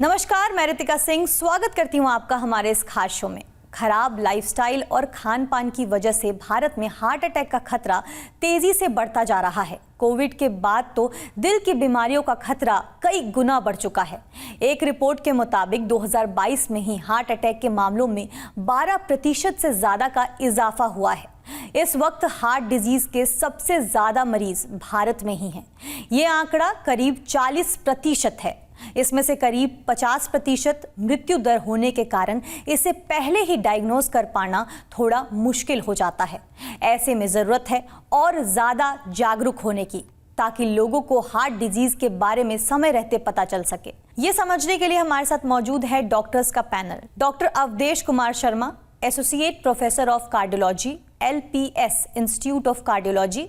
नमस्कार, मैं रितिका सिंह स्वागत करती हूँ आपका हमारे इस खास शो में। खराब लाइफस्टाइल और खान पान की वजह से भारत में हार्ट अटैक का खतरा तेजी से बढ़ता जा रहा है। कोविड के बाद तो दिल की बीमारियों का खतरा कई गुना बढ़ चुका है। एक रिपोर्ट के मुताबिक 2022 में ही हार्ट अटैक के मामलों में 12% से ज्यादा का इजाफा हुआ है। इस वक्त हार्ट डिजीज के सबसे ज्यादा मरीज भारत में ही हैं। ये आंकड़ा करीब 40% है। इसमें से करीब 50% मृत्यु दर होने के कारण इसे पहले ही डायग्नोज कर पाना थोड़ा मुश्किल हो जाता है। ऐसे में जरूरत है और ज्यादा जागरूक होने की, ताकि लोगों को हार्ट डिजीज के बारे में समय रहते पता चल सके। ये समझने के लिए हमारे साथ मौजूद है डॉक्टर्स का panel. Doctor Avadhesh Kumar Sharma, associate professor of cardiology, LPS institute of cardiology,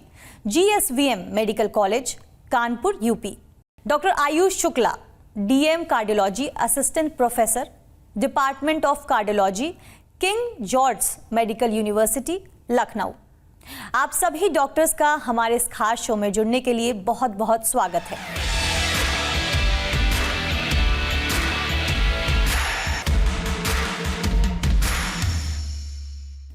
GSVM medical college, Kanpur, UP. Doctor Ayush Shukla, DM cardiology, assistant professor, department of cardiology, King George medical university, Lucknow. आप सभी डॉक्टर्स का हमारे इस खास शो में जुड़ने के लिए बहुत बहुत स्वागत है।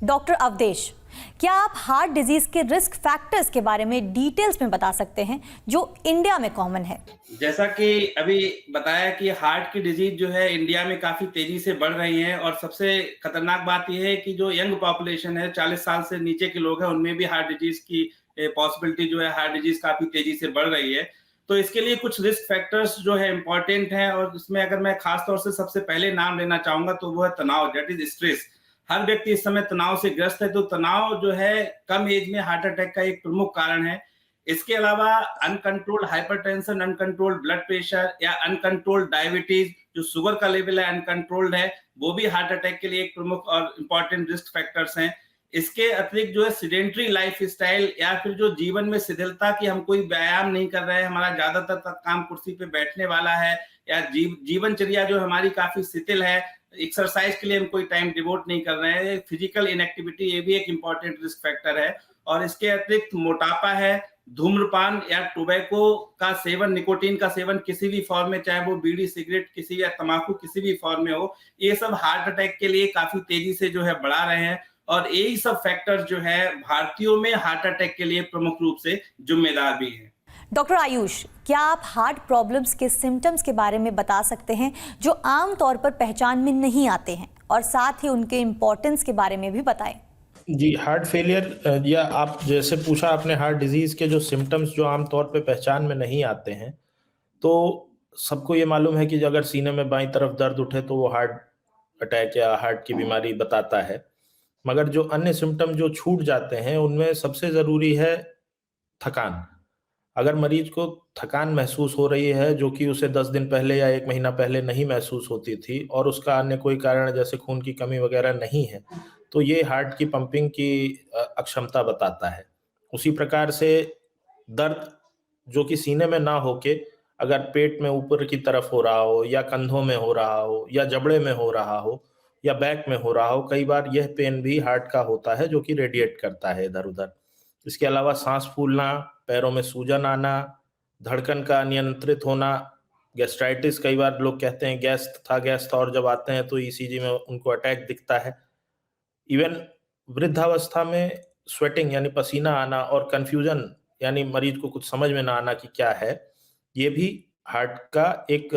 डॉक्टर अवधेश, क्या आप हार्ट डिजीज के रिस्क फैक्टर्स के बारे में डिटेल्स में बता सकते हैं जो इंडिया में कॉमन है? जैसा कि अभी बताया कि हार्ट की डिजीज जो है इंडिया में काफी तेजी से बढ़ रही है, और सबसे खतरनाक बात यह है कि जो यंग पॉपुलेशन है, 40 साल से नीचे के लोग हैं, उनमें भी हार्ट डिजीज की पॉसिबिलिटी जो है, हार्ट डिजीज काफी तेजी से बढ़ रही है। तो इसके लिए कुछ रिस्क फैक्टर्स जो है इंपॉर्टेंट हैं, और इसमें अगर मैं खास तौर से सबसे पहले नाम लेना चाहूंगा तो वो है तनाव, दैट इज स्ट्रेस। हर व्यक्ति इस समय तनाव से ग्रस्त है, तो तनाव जो है कम एज में हार्ट अटैक का एक प्रमुख कारण है। इसके अलावा uncontrolled hypertension, uncontrolled blood pressure या अनकंट्रोल्ड डायबिटीज, जो शुगर का लेवल है अनकंट्रोल्ड है, वो भी हार्ट अटैक के लिए एक प्रमुख और इंपॉर्टेंट रिस्क फैक्टर्स हैं। इसके अतिरिक्त जो है सिडेंट्री लाइफ स्टाइल, या फिर जो जीवन में शिथिलता, कि हम कोई व्यायाम नहीं कर रहे हैं, हमारा ज्यादातर काम कुर्सी पे बैठने वाला है, या जीवनचर्या जो हमारी काफी शिथिल है, एक्सरसाइज के लिए हम कोई टाइम डिवोट नहीं कर रहे हैं, फिजिकल इनएक्टिविटी, ये भी एक इंपॉर्टेंट रिस्क फैक्टर है। और इसके अतिरिक्त मोटापा है, धूम्रपान या टोबैको का सेवन, निकोटीन का सेवन किसी भी फॉर्म में, चाहे वो बीड़ी, सिगरेट किसी या तंबाकू किसी भी फॉर्म में हो, ये सब हार्ट अटैक के लिए काफी तेजी से जो है बढ़ा रहे हैं। और यही सब फैक्टर्स जो है भारतीयों में हार्ट अटैक के लिए प्रमुख रूप से जिम्मेदार भी है। डॉक्टर आयुष, क्या आप हार्ट प्रॉब्लम्स के सिम्टम्स के बारे में बता सकते हैं जो आम तौर पर पहचान में नहीं आते हैं, और साथ ही उनके इम्पोर्टेंस के बारे में भी बताएं? जी, हार्ट फेलियर या आप जैसे पूछा आपने, हार्ट डिजीज के जो सिम्टम्स जो आम तौर पे पहचान में नहीं आते हैं, तो सबको ये मालूम है कि अगर सीने में बाईं तरफ दर्द उठे तो वो हार्ट अटैक या हार्ट की बीमारी बताता है। मगर जो अन्य सिम्टम जो छूट जाते हैं, उनमें सबसे ज़रूरी है थकान। अगर मरीज को थकान महसूस हो रही है, जो कि उसे 10 दिन पहले या 1 महीना पहले नहीं महसूस होती थी, और उसका अन्य कोई कारण जैसे खून की कमी वगैरह नहीं है, तो ये हार्ट की पंपिंग की अक्षमता बताता है। उसी प्रकार से दर्द जो कि सीने में ना होके अगर पेट में ऊपर की तरफ हो रहा हो, या कंधों में हो रहा हो, या जबड़े में हो रहा हो, या बैक में हो रहा हो, कई बार यह पेन भी हार्ट का होता है जो कि रेडिएट करता है इधर-उधर। इसके अलावा सांस फूलना, पैरों में सूजन आना, धड़कन का अनियंत्रित होना, गैस्ट्राइटिस, कई बार लोग कहते हैं गैस था और जब आते हैं तो ECG में उनको अटैक दिखता है। इवन वृद्धावस्था में स्वेटिंग यानी पसीना आना, और कन्फ्यूजन यानी मरीज को कुछ समझ में ना आना कि क्या है, ये भी हार्ट का एक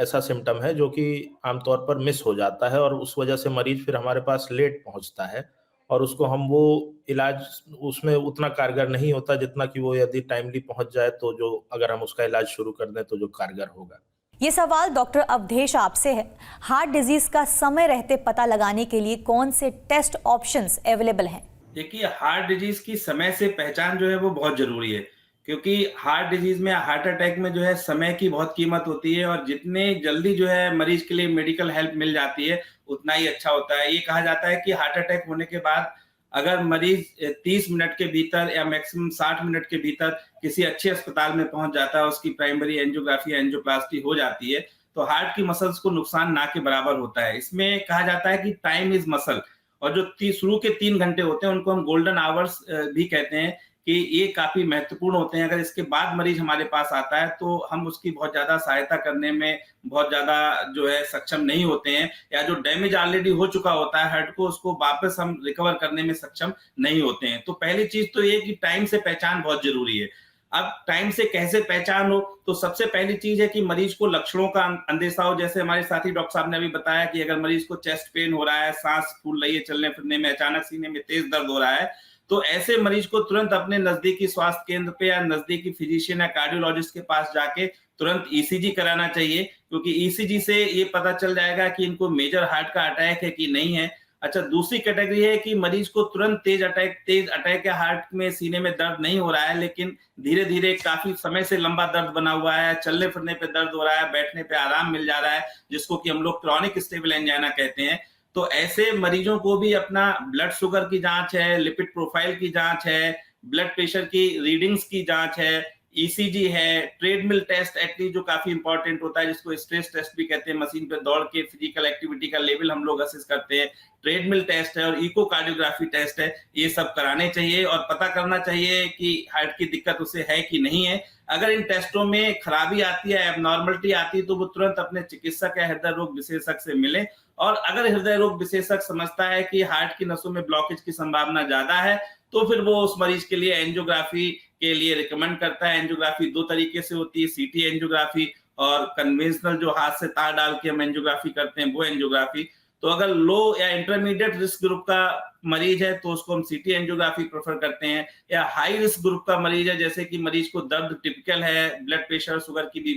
ऐसा सिम्पटम है जो कि आमतौर पर मिस हो जाता है, और उस वजह से मरीज फिर हमारे पास लेट पहुंचता है, और उसको हम वो इलाज उसमें उतना कारगर नहीं होता जितना कि वो यदि टाइमली पहुंच जाए, तो जो अगर हम उसका इलाज शुरू कर दें तो जो कारगर होगा। ये सवाल डॉक्टर अवधेश आपसे है। हार्ट डिजीज का समय रहते पता लगाने के लिए कौन से टेस्ट ऑप्शंस अवेलेबल हैं? देखिए, हार्ट डिजीज की समय से पहचान जो है वो बहुत जरूरी है, क्योंकि हार्ट डिजीज में, हार्ट अटैक में जो है समय की बहुत कीमत होती है, और जितने जल्दी जो है मरीज के लिए मेडिकल हेल्प मिल जाती है उतना ही अच्छा होता है। ये कहा जाता है कि हार्ट अटैक होने के बाद अगर मरीज 30 मिनट के भीतर या मैक्सिमम 60 मिनट के भीतर किसी अच्छे अस्पताल में पहुंच जाता है, उसकी प्राइमरी एंजियोग्राफी, एंजियोप्लास्टी हो जाती है, तो हार्ट की मसल्स को नुकसान ना के बराबर होता है। इसमें कहा जाता है कि टाइम इज मसल, और जो शुरू के 3 घंटे होते हैं उनको हम गोल्डन आवर्स भी कहते हैं। कि ये काफी महत्वपूर्ण होते हैं। अगर इसके बाद मरीज हमारे पास आता है तो हम उसकी बहुत ज्यादा सहायता करने में बहुत ज्यादा जो है सक्षम नहीं होते हैं, या जो डैमेज ऑलरेडी हो चुका होता है हार्ट को, उसको वापस हम रिकवर करने में सक्षम नहीं होते हैं। तो पहली चीज तो ये कि टाइम से पहचान बहुत जरूरी है। अब टाइम से कैसे पहचान हो, तो सबसे पहली चीज है कि मरीज को लक्षणों का अंदेशा हो। जैसे हमारे साथी डॉक्टर साहब ने अभी बताया कि अगर मरीज को चेस्ट पेन हो रहा है, सांस फूल रही है चलने फिरने में, अचानक सीने में तेज दर्द हो रहा है, तो ऐसे मरीज को तुरंत अपने नजदीकी स्वास्थ्य केंद्र पे या नजदीकी फिजिशियन या कार्डियोलॉजिस्ट के पास जाके तुरंत ईसीजी कराना चाहिए, क्योंकि ईसीजी से ये पता चल जाएगा कि इनको मेजर हार्ट का अटैक है कि नहीं है। अच्छा, दूसरी कैटेगरी है कि मरीज को तुरंत तेज अटैक या हार्ट में सीने में दर्द नहीं हो रहा है, लेकिन धीरे धीरे काफी समय से लंबा दर्द बना हुआ है, चलने फिरने पे दर्द हो रहा है, बैठने पे आराम मिल जा रहा है, जिसको कि हम लोग क्रॉनिक स्टेबल एंजाइना कहते हैं। तो ऐसे मरीजों को भी अपना ब्लड शुगर की जांच है, लिपिड प्रोफाइल की जांच है, ब्लड प्रेशर की रीडिंग्स की जांच है, ईसीजी है, ट्रेडमिल टेस्ट एटलीस्ट जो काफी इंपॉर्टेंट होता है, जिसको स्ट्रेस टेस्ट भी कहते हैं, मशीन पे दौड़ के फिजिकल एक्टिविटी का लेवल हम लोग असेस करते हैं, ट्रेडमिल टेस्ट है और इकोकार्डियोग्राफी टेस्ट है, ये सब कराने चाहिए और पता करना चाहिए कि हार्ट की दिक्कत उसे है कि नहीं है। अगर इन टेस्टों में खराबी आती है, एबनॉर्मलिटी आती है, तो वो तुरंत अपने चिकित्सक या हृदय रोग विशेषज्ञ से मिले। और अगर हृदय रोग विशेषज्ञ समझता है कि हार्ट की नसों में ब्लॉकेज की संभावना ज्यादा है, तो फिर वो उस मरीज के लिए एंजियोग्राफी के लिए रिकमेंड करता है। एंजियोग्राफी दो तरीके से होती है, सीटी एंजियोग्राफी और कन्वेंशनल जो हाथ से तार डाल के हम एंजियोग्राफी करते हैं, वो एंजियोग्राफी। तो अगर लो या इंटरमीडिएट रिस्क ग्रुप का मरीज है तो उसको हम सीटी एंजियोग्राफी प्रेफर करते हैं, या हाई रिस्क ग्रुप का मरीज है, जैसे कि मरीज को दर्द टिपिकल है, ब्लड प्रेशर शुगर की भी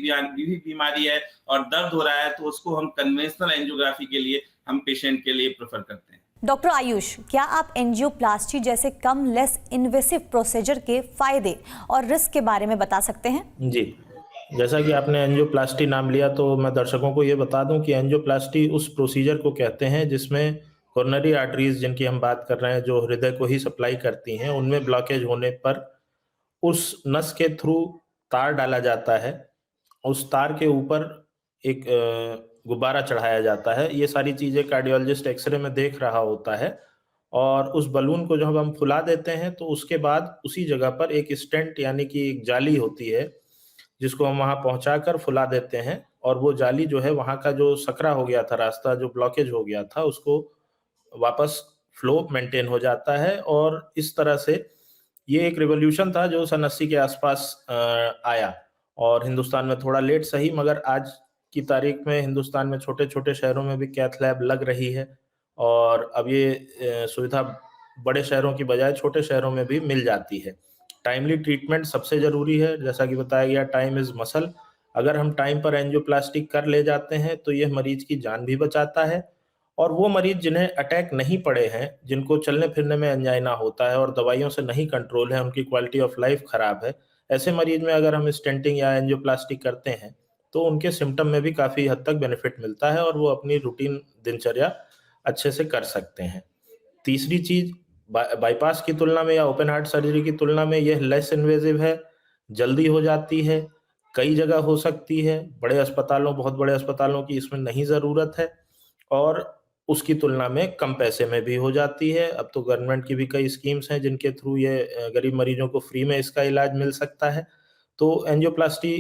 बीमारी है और दर्द हो रहा है, तो उसको हम कन्वेंशनल एंजियोग्राफी के लिए हम पेशेंट के लिए प्रेफर करते हैं। डॉक्टर आयुष, क्या आप एंजियोप्लास्टी जैसे कम लेस इन्वेसिव प्रोसीजर के फायदे और रिस्क के बारे में बता सकते हैं? जी, जैसा कि आपने एंजियोप्लास्टी नाम लिया, तो मैं दर्शकों को ये बता दूं कि एंजियोप्लास्टी उस प्रोसीजर को कहते हैं जिसमें कोरोनरी आर्टरीज, जिनकी हम बात कर रहे हैं, जो हृदय को ही सप्लाई करती हैं, उनमें ब्लॉकेज होने पर उस नस के थ्रू तार डाला जाता है, उस तार के ऊपर एक गुब्बारा चढ़ाया जाता है। ये सारी चीज़ें कार्डियोलॉजिस्ट एक्सरे में देख रहा होता है, और उस बलून को जब हम फुला देते हैं तो उसके बाद उसी जगह पर एक स्टेंट यानी कि एक जाली होती है, जिसको हम वहाँ पहुँचाकर फुला देते हैं, और वो जाली जो है वहाँ का जो सकरा हो गया था, रास्ता जो ब्लॉकेज हो गया था, उसको वापस फ्लो मेंटेन हो जाता है। और इस तरह से ये एक रिवॉल्यूशन था जो सन 80 के आसपास आया, और हिंदुस्तान में थोड़ा लेट सही, मगर आज की तारीख में हिंदुस्तान में छोटे-छोटे शहरों में भी कैथ लैब लग रही है, और अब ये सुविधा बड़े शहरों की बजाय छोटे शहरों में भी मिल जाती है। टाइमली ट्रीटमेंट सबसे ज़रूरी है, जैसा कि बताया गया, टाइम इज़ मसल। अगर हम टाइम पर एंजियोप्लास्टी कर ले जाते हैं तो यह मरीज की जान भी बचाता है। और वो मरीज जिन्हें अटैक नहीं पड़े हैं, जिनको चलने फिरने में एंजाइना होता है और दवाइयों से नहीं कंट्रोल है, उनकी क्वालिटी ऑफ लाइफ खराब है, ऐसे मरीज में अगर हम स्टेंटिंग या एंजियोप्लास्टी करते हैं तो उनके सिम्टम में भी काफ़ी हद तक बेनिफिट मिलता है और वो अपनी रूटीन दिनचर्या अच्छे से कर सकते हैं। तीसरी चीज़, बाईपास की तुलना में या ओपन हार्ट सर्जरी की तुलना में यह लेस इन्वेजिव है, जल्दी हो जाती है, कई जगह हो सकती है, बहुत बड़े अस्पतालों की इसमें नहीं ज़रूरत है, और उसकी तुलना में कम पैसे में भी हो जाती है। अब तो गवर्नमेंट की भी कई स्कीम्स हैं जिनके थ्रू ये गरीब मरीजों को फ्री में इसका इलाज मिल सकता है। तो एंजियोप्लास्टी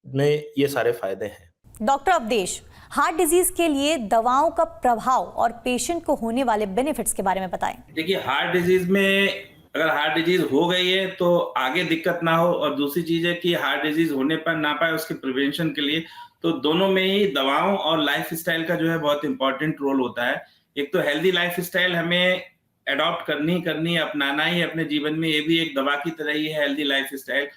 में ये सारे फायदे हैं। डॉक्टर अवधेश, हार्ट डिजीज के लिए दवाओं का प्रभाव और पेशेंट को होने वाले बेनिफिट्स के बारे में बताएं। देखिए, हार्ट डिजीज में अगर हार्ट डिजीज हो गई है तो आगे दिक्कत ना हो, और दूसरी चीज है कि हार्ट डिजीज होने पर ना पाए उसके प्रिवेंशन के लिए, तो दोनों में ही दवाओं और लाइफ स्टाइल का जो है बहुत इंपॉर्टेंट रोल होता है। एक तो हेल्दी लाइफ स्टाइल हमें अडॉप्ट करनी अपनाना ही अपने जीवन में, ये भी एक दवा की तरह ही है हेल्दी लाइफ स्टाइल।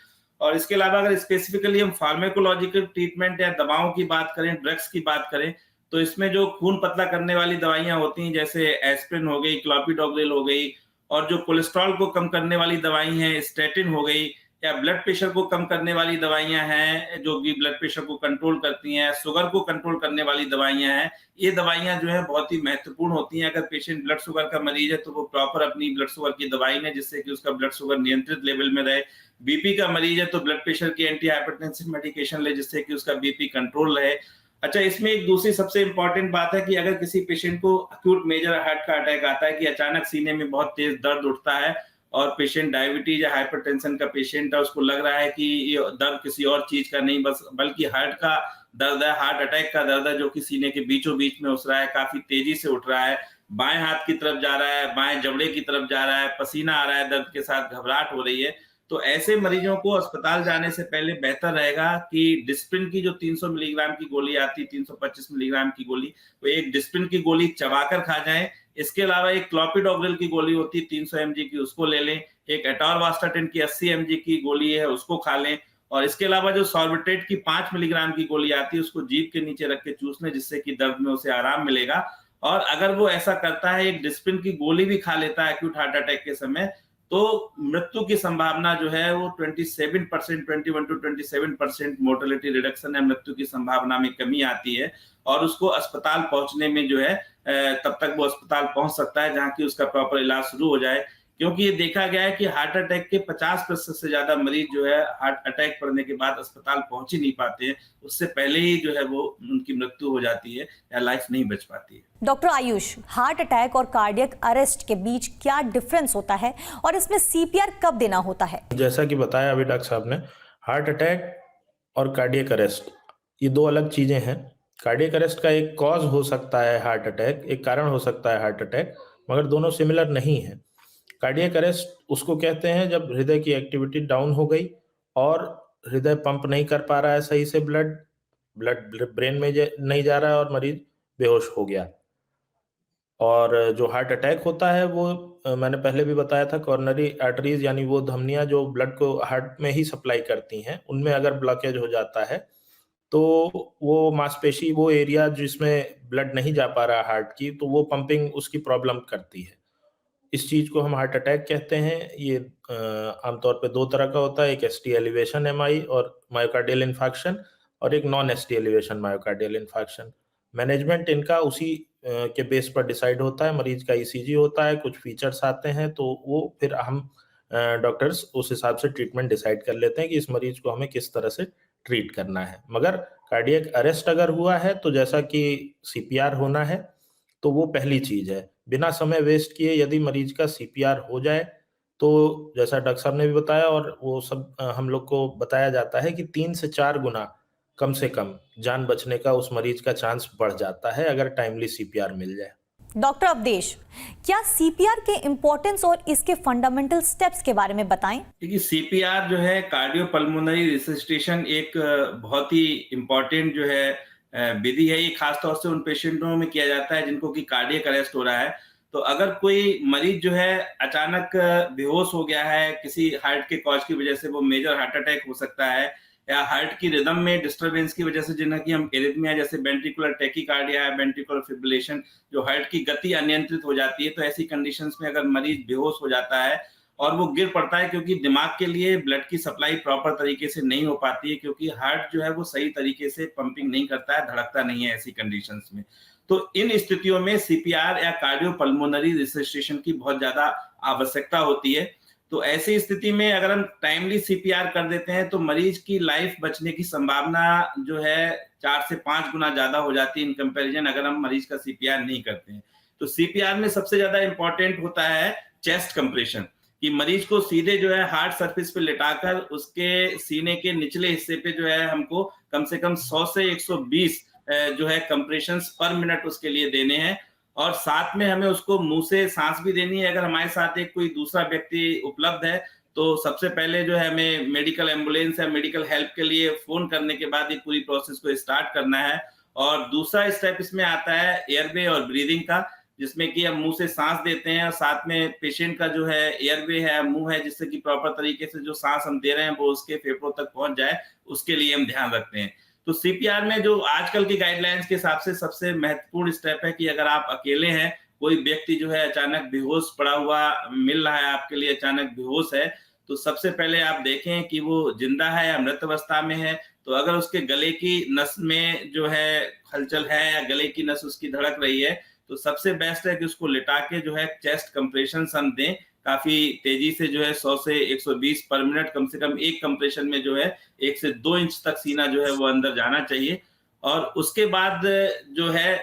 और इसके अलावा अगर स्पेसिफिकली हम फार्माकोलॉजिकल ट्रीटमेंट या दवाओं की बात करें, ड्रग्स की बात करें, तो इसमें जो खून पतला करने वाली दवाइयां होती हैं, जैसे एस्पिरिन हो गई, क्लोपिडोग्रेल हो गई, और जो कोलेस्ट्रॉल को कम करने वाली दवाई हैं, स्टैटिन हो गई, या ब्लड प्रेशर को कम करने वाली दवाइयां हैं जो कि ब्लड प्रेशर को कंट्रोल करती हैं, शुगर को कंट्रोल करने वाली दवाइयां हैं, ये दवाइयां जो है बहुत ही महत्वपूर्ण होती हैं। अगर पेशेंट ब्लड शुगर का मरीज है तो वो प्रॉपर अपनी ब्लड शुगर की दवाई लें, जिससे कि उसका ब्लड शुगर नियंत्रित लेवल में रहे। बीपी का मरीज है तो ब्लड प्रेशर की एंटी हाइपरटेंसिव मेडिकेशन ले, जिससे कि उसका बीपी कंट्रोल रहे। अच्छा, इसमें एक दूसरी सबसे इंपॉर्टेंट बात है कि अगर किसी पेशेंट को अक्यूट मेजर हार्ट का अटैक आता है कि अचानक सीने में बहुत तेज दर्द उठता है और पेशेंट डायबिटीज या हाइपरटेंशन का पेशेंट है, उसको लग रहा है कि ये दर्द किसी और चीज का नहीं बल्कि हार्ट का दर्द है, हार्ट अटैक का दर्द है, जो कि सीने के बीचों बीच में उठ रहा है, काफी तेजी से उठ रहा है, बाएं हाथ की तरफ जा रहा है, बाएं जबड़े की तरफ जा रहा है, पसीना आ रहा है, दर्द के साथ घबराहट हो रही है। तो ऐसे मरीजों को अस्पताल जाने से पहले बेहतर रहेगा कि डिस्प्रिन की जो 300 मिलीग्राम की गोली आती है, 325 मिलीग्राम की गोली, तो एक डिस्प्रिन की गोली चबाकर खा जाएं। इसके अलावा एक क्लोपिडोग्रिल की गोली होती है 300 mg की, उसको ले लें। एक एटोरवास्टाटिन की 80 mg की गोली है, उसको खा लें। और इसके अलावा जो सॉर्बिट्रेट की 5 मिलीग्राम की गोली आती है, उसको जीभ के नीचे रख के चूस लें, जिससे कि दर्द में उसे आराम मिलेगा। और अगर वो ऐसा करता है, एक डिस्प्रिन की गोली भी खा लेता है एक्यूट हार्ट अटैक के समय, तो मृत्यु की संभावना जो है वो 27%, 21 to 27% मोर्टेलिटी रिडक्शन है, मृत्यु की संभावना में कमी आती है। और उसको अस्पताल पहुंचने में जो है तब तक वो अस्पताल पहुंच सकता है जहां की उसका प्रॉपर इलाज शुरू हो जाए। क्योंकि ये देखा गया है कि हार्ट अटैक के 50% से ज्यादा मरीज जो है हार्ट अटैक पड़ने के बाद अस्पताल पहुंच ही नहीं पाते हैं, उससे पहले ही जो है वो उनकी मृत्यु हो जाती है या लाइफ नहीं बच पाती है। डॉक्टर आयुष, हार्ट अटैक और कार्डियक अरेस्ट के बीच क्या डिफरेंस होता है और इसमें सीपीआर कब देना होता है? जैसा कि बताया अभी डॉक्टर साहब ने, हार्ट अटैक और कार्डियक अरेस्ट ये दो अलग चीजें हैं। कार्डियक अरेस्ट का एक कॉज हो सकता है हार्ट अटैक, एक कारण हो सकता है हार्ट अटैक, मगर दोनों सिमिलर नहीं है। कार्डियक अरेस्ट उसको कहते हैं जब हृदय की एक्टिविटी डाउन हो गई और हृदय पंप नहीं कर पा रहा है सही से, ब्लड ब्रेन में नहीं जा रहा है और मरीज बेहोश हो गया। और जो हार्ट अटैक होता है वो मैंने पहले भी बताया था, कॉर्नरी आर्टरीज यानी वो धमनियां जो ब्लड को हार्ट में ही सप्लाई करती हैं, उनमें अगर ब्लॉकेज हो जाता है तो वो मांसपेशी, वो एरिया जिसमें ब्लड नहीं जा पा रहा हार्ट की, तो वो पंपिंग उसकी प्रॉब्लम करती है। इस चीज को हम हार्ट अटैक कहते हैं। ये आमतौर पे दो तरह का होता है, एक एसटी एलिवेशन एमआई और मायोकार्डियल इन्फार्क्शन, और एक non ST elevation myocardial infarction. Management इनका उसी के बेस पर डिसाइड होता है। मरीज का ईसीजी होता है, कुछ फीचर्स आते हैं, तो वो फिर हम डॉक्टर्स उस हिसाब से ट्रीटमेंट डिसाइड कर लेते हैं कि इस मरीज को हमें किस तरह से ट्रीट करना है। मगर कार्डियक अरेस्ट अगर हुआ है तो जैसा कि सीपीआर होना है, तो वो पहली चीज है। बिना समय वेस्ट किए यदि मरीज का सीपीआर हो जाए तो जैसा डॉक्टर साहब ने भी बताया और वो सब हम लोग को बताया जाता है कि 3 से 4 गुना कम से कम जान बचने का उस मरीज का चांस बढ़ जाता है अगर टाइमली सीपीआर मिल जाए। डॉक्टर अवधेश, क्या सीपीआर के इंपॉर्टेंस और इसके फंडामेंटल स्टेप्स के बारे में बताएं? देखिए, सीपीआर जो है कार्डियोपल्मोनरी रिससिटेशन, एक बहुत ही इम्पोर्टेंट जो है विधि है। ये खासतौर से उन पेशेंटों में किया जाता है जिनको कि कार्डियक अरेस्ट हो रहा है। तो अगर कोई मरीज जो है अचानक बेहोश हो गया है किसी हार्ट के कॉज की वजह से, वो मेजर हार्ट अटैक हो सकता है, या हार्ट की रिदम में डिस्टरबेंस की वजह से, जिन्हें कि हम एरिथमिया जैसे वेंट्रिकुलर टैकीकार्डिया है, वेंट्रिकुलर फिब्रिलेशन, जो हार्ट की गति अनियंत्रित हो जाती है, तो ऐसी कंडीशंस में अगर मरीज बेहोश हो जाता है और वो गिर पड़ता है, क्योंकि दिमाग के लिए ब्लड की सप्लाई प्रॉपर तरीके से नहीं हो पाती है, क्योंकि हार्ट जो है वो सही तरीके से पंपिंग नहीं करता है, धड़कता नहीं है ऐसी कंडीशंस में। तो इन स्थितियों में सीपीआर या कार्डियोपल्मोनरी रिससिटेशन की बहुत ज्यादा आवश्यकता होती है। तो ऐसी स्थिति में अगर हम टाइमली सीपीआर कर देते हैं तो मरीज की लाइफ बचने की संभावना जो है 4 से 5 गुना ज्यादा हो जाती है इन कंपैरिजन अगर हम मरीज का सीपीआर नहीं करते हैं। तो सीपीआर में सबसे ज्यादा इंपॉर्टेंट होता है चेस्ट कंप्रेशन, कि मरीज को सीधे जो है हार्ट सरफेस पे लिटाकर उसके सीने के निचले हिस्से पे जो है हमको कम से कम 100 से 120 जो है कंप्रेशंस पर मिनट उसके लिए देने हैं। और साथ में हमें उसको मुंह से सांस भी देनी है। अगर हमारे साथ एक कोई दूसरा व्यक्ति उपलब्ध है तो सबसे पहले जो है हमें मेडिकल एम्बुलेंस या मेडिकल हेल्प के लिए फोन करने के बाद ये पूरी प्रोसेस को स्टार्ट करना है। और दूसरा स्टेप इसमें आता है एयरवे और ब्रीदिंग का, जिसमें कि हम मुंह से सांस देते हैं और साथ में पेशेंट का जो है एयरवे है, मुंह है, जिससे कि प्रॉपर तरीके से जो सांस हम दे रहे हैं वो उसके फेफड़ों तक पहुंच जाए, उसके लिए हम ध्यान रखते हैं। तो सीपीआर में जो आजकल की गाइडलाइंस के हिसाब से सबसे महत्वपूर्ण स्टेप है कि अगर आप अकेले हैं, कोई व्यक्ति जो है अचानक बेहोश पड़ा हुआ मिल रहा है आपके लिए, अचानक बेहोश है, तो सबसे पहले आप देखें कि वो जिंदा है या मृत अवस्था में है। तो अगर उसके गले की नस में जो है हलचल है या गले की नस उसकी धड़क रही है, तो सबसे बेस्ट है कि उसको लिटा के जो है चेस्ट कंप्रेशन हम दें काफी तेजी से, जो है 100 से 120 पर मिनट, कम से कम एक कंप्रेशन में जो है 1 से 2 इंच तक सीना जो है वो अंदर जाना चाहिए। और उसके बाद जो है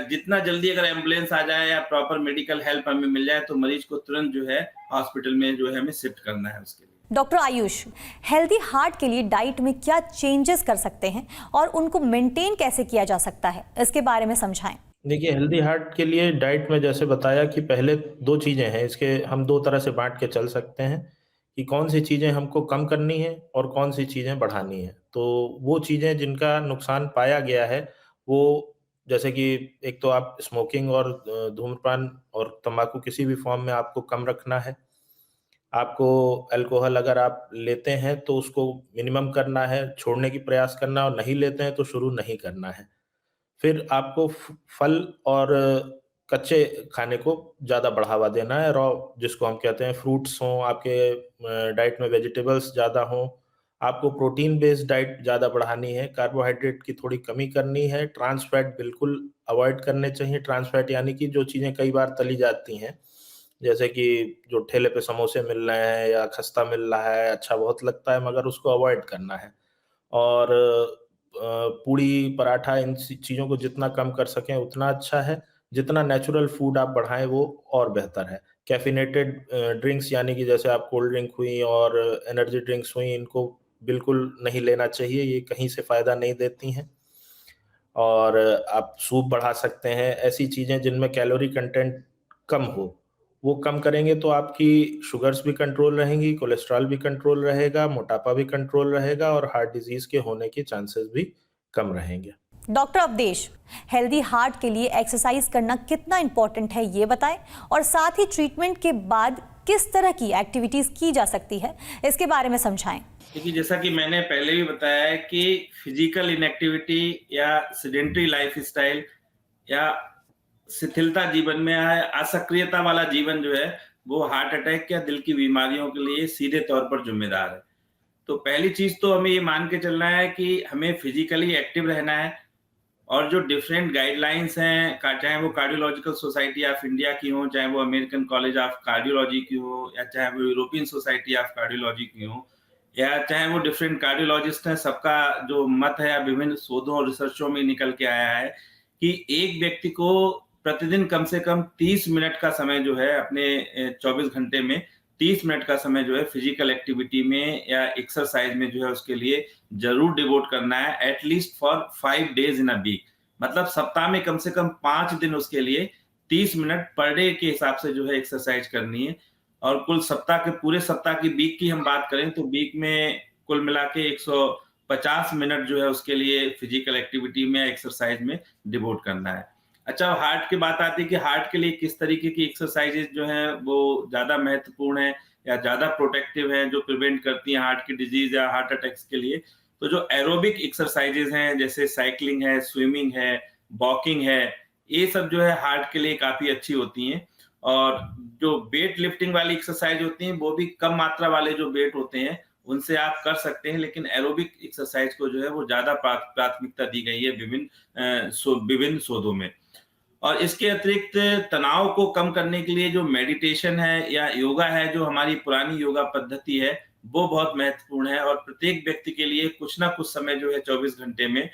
जितना जल्दी अगर एम्बुलेंस आ जाए या प्रॉपर मेडिकल हेल्प हमें मिल जाए तो मरीज को तुरंत जो है हॉस्पिटल में जो है हमें शिफ्ट करना है उसके लिए। डॉक्टर आयुष, हेल्दी हार्ट के लिए डाइट में क्या चेंजेस कर सकते हैं और उनको मेंटेन कैसे किया जा सकता है, इसके बारे में समझाएं। देखिए, हेल्दी हार्ट के लिए डाइट में जैसे बताया कि पहले 2 चीज़ें हैं, इसके हम 2 तरह से बाँट के चल सकते हैं कि कौन-सी चीज़ें हमको कम करनी है और कौन-सी चीज़ें बढ़ानी है। तो वो चीज़ें जिनका नुकसान पाया गया है, वो जैसे कि एक तो आप स्मोकिंग और धूम्रपान और तम्बाकू किसी भी फ़ॉर्म में आपको कम रखना है। आपको अल्कोहल अगर आप लेते हैं तो उसको मिनिमम करना है, छोड़ने की प्रयास करना है और नहीं लेते हैं तो शुरू नहीं करना है। फिर आपको फल और कच्चे खाने को ज़्यादा बढ़ावा देना है, रॉ जिसको हम कहते हैं फ्रूट्स हों, आपके डाइट में वेजिटेबल्स ज़्यादा हों, आपको प्रोटीन बेस्ड डाइट ज़्यादा बढ़ानी है, कार्बोहाइड्रेट की थोड़ी कमी करनी है, ट्रांस फैट बिल्कुल अवॉइड करने चाहिए। ट्रांस फैट यानी कि जो चीज़ें कई बार तली जाती हैं, जैसे कि जो ठेले पे समोसे मिल रहे हैं या खस्ता मिल रहा है, अच्छा बहुत लगता है मगर उसको अवॉइड करना है। और पूड़ी, पराठा इन चीज़ों को जितना कम कर सकें उतना अच्छा है। जितना नेचुरल फूड आप बढ़ाएँ वो और बेहतर है। कैफ़ीनेटेड ड्रिंक्स यानी कि जैसे आप कोल्ड ड्रिंक हुई और एनर्जी ड्रिंक्स हुई, इनको बिल्कुल नहीं लेना चाहिए, ये कहीं से फ़ायदा नहीं देती हैं। और आप सूप बढ़ा सकते हैं, ऐसी चीज़ें जिनमें कैलोरी कंटेंट कम हो, वो कम करेंगे तो आपकी शुगर्स भी कंट्रोल रहेंगी, कोलेस्ट्रॉल भी कंट्रोल रहेगा, मोटापा भी कंट्रोल रहेगा और हार्ट डिज़ीज़ के होने के चांसेस भी कम रहेंगे। डॉक्टर अवधेश, हेल्दी हार्ट के लिए एक्सरसाइज करना कितना इंपॉर्टेंट है ये बताएं और साथ ही ट्रीटमेंट के बाद किस तरह की एक्टिविटीज की जा सकती है, इसके बारे में समझाएं। देखिए, जैसा कि मैंने पहले भी बताया है कि फिजिकल इनएक्टिविटी या सेडेंटरी लाइफस्टाइल या शिथिलता जीवन में है, असक्रियता वाला जीवन जो है वो हार्ट अटैक या दिल की बीमारियों के लिए सीधे तौर पर जिम्मेदार है। तो पहली चीज तो हमें ये मान के चलना है कि हमें फिजिकली एक्टिव रहना है और जो डिफरेंट गाइडलाइंस हैं, चाहे वो कार्डियोलॉजिकल सोसाइटी ऑफ इंडिया की हो, चाहे वो अमेरिकन कॉलेज ऑफ कार्डियोलॉजी की हो, या चाहे वो यूरोपियन सोसाइटी ऑफ कार्डियोलॉजी की हो, या चाहे वो डिफरेंट कार्डियोलॉजिस्ट हैं, सबका जो मत है या विभिन्न शोधों और रिसर्चों में निकल के आया है कि एक व्यक्ति को प्रतिदिन कम से कम 30 मिनट का समय जो है अपने 24 घंटे में 30 मिनट का समय जो है फिजिकल एक्टिविटी में या एक्सरसाइज में जो है उसके लिए जरूर डिवोट करना है, at least for 5 days in a week. मतलब सप्ताह में कम से कम 5 दिन उसके लिए 30 मिनट पर डे के हिसाब से जो है एक्सरसाइज करनी है। और कुल सप्ताह के पूरे सप्ताह की वीक की हम बात करें तो वीक में कुल मिला के 150 मिनट जो है उसके लिए फिजिकल एक्टिविटी में एक्सरसाइज में डिवोट करना है। अच्छा, हार्ट की बात आती है कि हार्ट के लिए किस तरीके की एक्सरसाइजेज जो हैं वो ज़्यादा महत्वपूर्ण है या ज़्यादा प्रोटेक्टिव है, जो प्रिवेंट करती हैं हार्ट की डिजीज या हार्ट अटैक्स के लिए। तो जो एरोबिक एक्सरसाइजेज हैं जैसे साइकिलिंग है, स्विमिंग है, वॉकिंग है, ये सब जो है हार्ट के लिए काफ़ी अच्छी होती हैं। और जो वेट लिफ्टिंग वाली एक्सरसाइज होती हैं वो भी कम मात्रा वाले जो वेट होते हैं उनसे आप कर सकते हैं, लेकिन एरोबिक एक्सरसाइज को जो है वो ज़्यादा प्राथमिकता दी गई है विभिन्न शोधों में। और इसके अतिरिक्त तनाव को कम करने के लिए जो मेडिटेशन है या योगा है, जो हमारी पुरानी योगा पद्धति है, वो बहुत महत्वपूर्ण है और प्रत्येक व्यक्ति के लिए कुछ ना कुछ समय जो है 24 घंटे में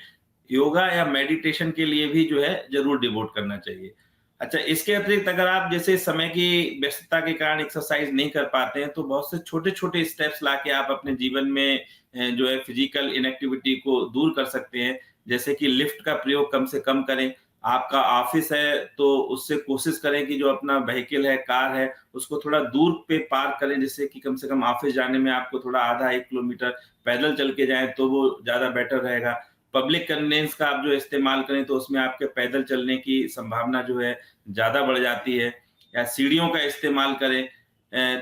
योगा या मेडिटेशन के लिए भी जो है जरूर डिवोट करना चाहिए। अच्छा, इसके अतिरिक्त अगर आप जैसे समय की व्यस्तता के कारण एक्सरसाइज नहीं कर पाते हैं तो बहुत से छोटे छोटे स्टेप्स लाके आप अपने जीवन में जो है फिजिकल इनएक्टिविटी को दूर कर सकते हैं। जैसे कि लिफ्ट का प्रयोग कम से कम करें। आपका ऑफिस है तो उससे कोशिश करें कि जो अपना व्हीकल है, कार है, उसको थोड़ा दूर पे पार्क करें, जिससे कि कम से कम ऑफिस जाने में आपको थोड़ा आधा 1 किलोमीटर पैदल चल के जाएं तो वो ज्यादा बेटर रहेगा। पब्लिक कन्वेंस का आप जो इस्तेमाल करें तो उसमें आपके पैदल चलने की संभावना जो है ज्यादा बढ़ जाती है। या सीढ़ियों का इस्तेमाल करें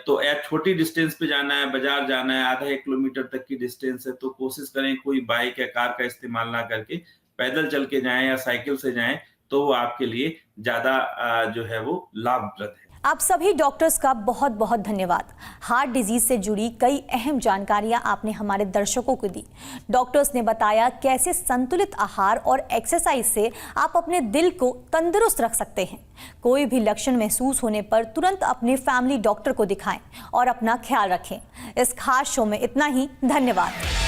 तो या छोटी डिस्टेंस पे जाना है, बाजार जाना है, आधा 1 किलोमीटर तक की डिस्टेंस है तो कोशिश करें कोई बाइक या कार का इस्तेमाल ना करके पैदल चल के जाएं या साइकिल से जाएं, तो वो आपके लिए ज्यादा जो है वो लाभप्रद है। आप सभी डॉक्टर्स का बहुत बहुत धन्यवाद। हार्ट डिजीज से जुड़ी कई अहम जानकारियां आपने हमारे दर्शकों को दी। डॉक्टर्स ने बताया कैसे संतुलित आहार और एक्सरसाइज से आप अपने दिल को तंदुरुस्त रख सकते हैं। कोई भी लक्षण महसूस होने पर तुरंत अपने फैमिली डॉक्टर को दिखाएं और अपना ख्याल रखें। इस खास शो में इतना ही। धन्यवाद।